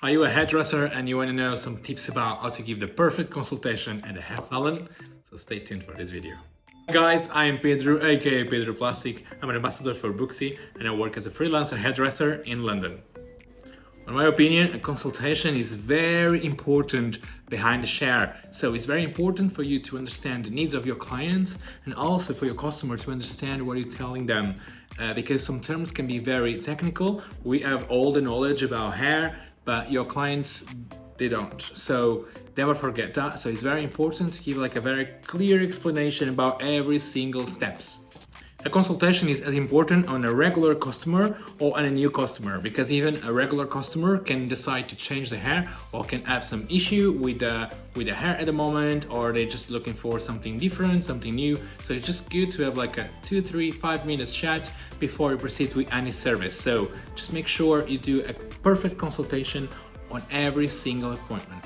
Are you a hairdresser and you want to know some tips about how to give the perfect consultation at a hair salon? So stay tuned for this video. Hi guys, I am Pedro, aka Pedro Plastic. I'm an ambassador for Booksy and I work as a freelancer hairdresser in London. In my opinion, a consultation is very important behind the chair. So it's very important for you to understand the needs of your clients and also for your customer to understand what you're telling them. Because some terms can be very technical. We have all the knowledge about hair, but your clients, they don't. So never forget that. So it's very important to give like a very clear explanation about every single steps. A consultation is as important on a regular customer or on a new customer, because even a regular customer can decide to change the hair or can have some issue with the hair at the moment, or they're just looking for something different, something new. So it's just good to have like a 2, 3, 5 minutes chat before you proceed with any service. So just make sure you do a perfect consultation on every single appointment.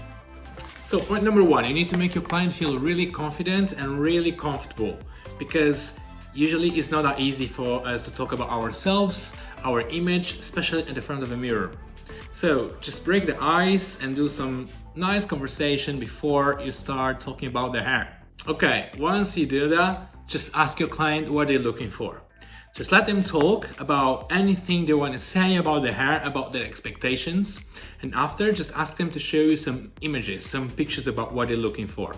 So point number one, you need to make your client feel really confident and really comfortable, because usually it's not that easy for us to talk about ourselves, our image, especially in the front of a mirror. So just break the ice and do some nice conversation before you start talking about the hair. Okay, once you do that, just ask your client what they're looking for. Just let them talk about anything they want to say about the hair, about their expectations. And after, just ask them to show you some images, some pictures about what they're looking for.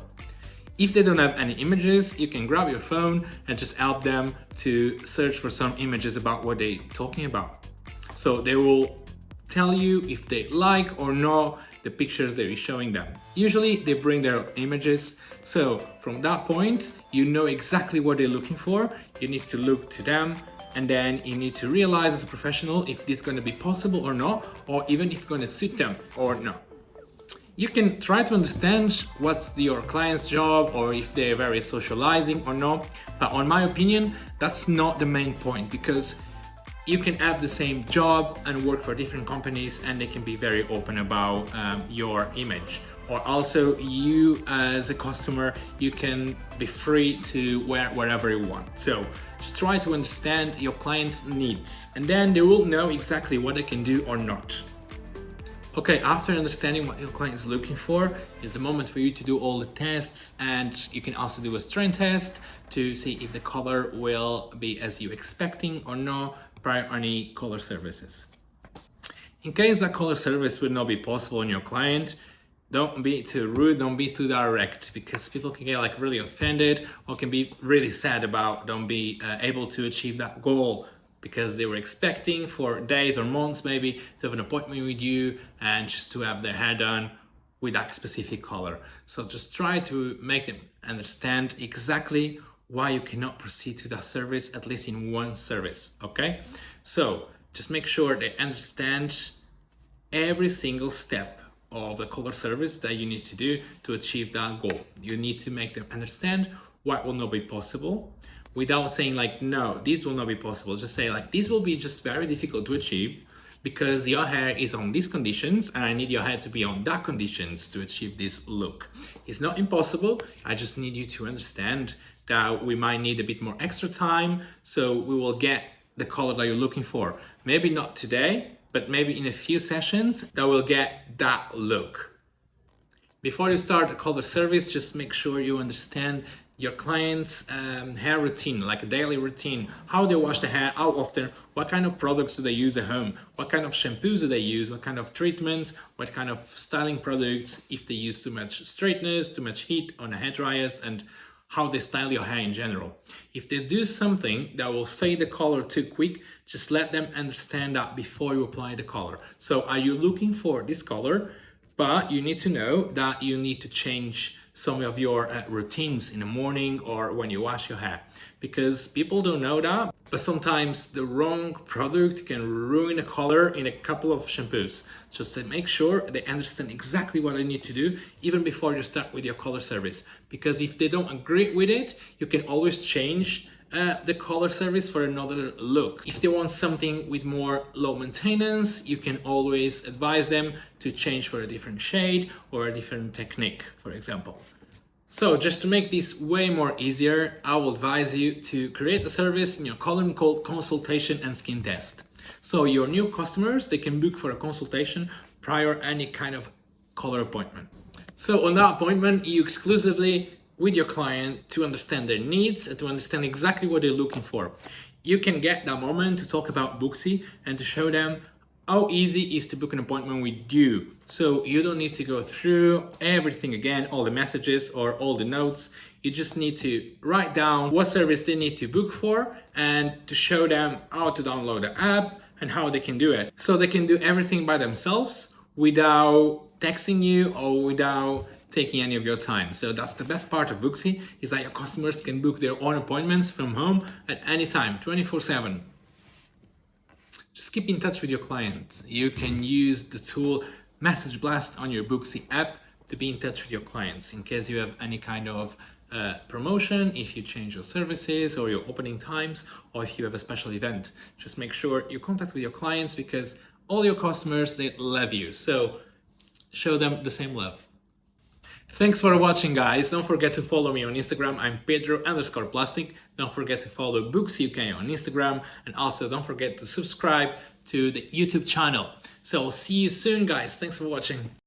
If they don't have any images, you can grab your phone and just help them to search for some images about what they're talking about. So they will tell you if they like or not the pictures that you're showing them. Usually they bring their images. So from that point, you know exactly what they're looking for. You need to look to them, and then you need to realize as a professional if this is going to be possible or not, or even if it's going to suit them or not. You can try to understand what's your client's job or if they're very socializing or not, but in my opinion, that's not the main point, because you can have the same job and work for different companies and they can be very open about your image. Or also you as a customer, you can be free to wear whatever you want. So just try to understand your client's needs, and then they will know exactly what they can do or not. Okay, after understanding what your client is looking for, is the moment for you to do all the tests, and you can also do a strain test to see if the color will be as you expecting or not prior to any color services. In case that color service will not be possible on your client, don't be too rude, don't be too direct, because people can get like really offended or can be really sad about don't be able to achieve that goal, because they were expecting for days or months maybe to have an appointment with you and just to have their hair done with that specific color. So just try to make them understand exactly why you cannot proceed to that service, at least in one service, okay? So just make sure they understand every single step of the color service that you need to do to achieve that goal. You need to make them understand what will not be possible, without saying like, no, this will not be possible. Just say like, this will be just very difficult to achieve because your hair is on these conditions and I need your hair to be on that conditions to achieve this look. It's not impossible. I just need you to understand that we might need a bit more extra time, so we will get the color that you're looking for. Maybe not today, but maybe in a few sessions that will get that look. Before you start a color service, just make sure you understand your client's hair routine, like a daily routine, how they wash the hair, how often, what kind of products do they use at home, what kind of shampoos do they use, what kind of treatments, what kind of styling products, if they use too much straighteners, too much heat on the hair dryers, and how they style your hair in general. If they do something that will fade the color too quick, just let them understand that before you apply the color. So are you looking for this color? But you need to know that you need to change some of your routines in the morning or when you wash your hair, because people don't know that, but sometimes the wrong product can ruin the color in a couple of shampoos. Just to make sure they understand exactly what they need to do even before you start with your color service, because if they don't agree with it, you can always change the color service for another look. If they want something with more low maintenance, you can always advise them to change for a different shade or a different technique, for example. So just to make this way more easier, I will advise you to create a service in your column called consultation and skin test. So your new customers, they can book for a consultation prior any kind of color appointment. So on that appointment, you exclusively with your client to understand their needs and to understand exactly what they're looking for. You can get that moment to talk about Booksy and to show them how easy it is to book an appointment with you. So you don't need to go through everything again, all the messages or all the notes. You just need to write down what service they need to book for and to show them how to download the app and how they can do it. So they can do everything by themselves without texting you or without taking any of your time. So that's the best part of Booksy, is that your customers can book their own appointments from home at any time, 24/7. Just keep in touch with your clients. You can use the tool Message Blast on your Booksy app to be in touch with your clients in case you have any kind of promotion, if you change your services or your opening times, or if you have a special event. Just make sure you contact with your clients because all your customers, they love you. So show them the same love. Thanks for watching, guys. Don't forget to follow me on Instagram. I'm Pedro_Plastic. Don't forget to follow Booksy UK on Instagram. And also don't forget to subscribe to the YouTube channel. So I'll see you soon, guys. Thanks for watching.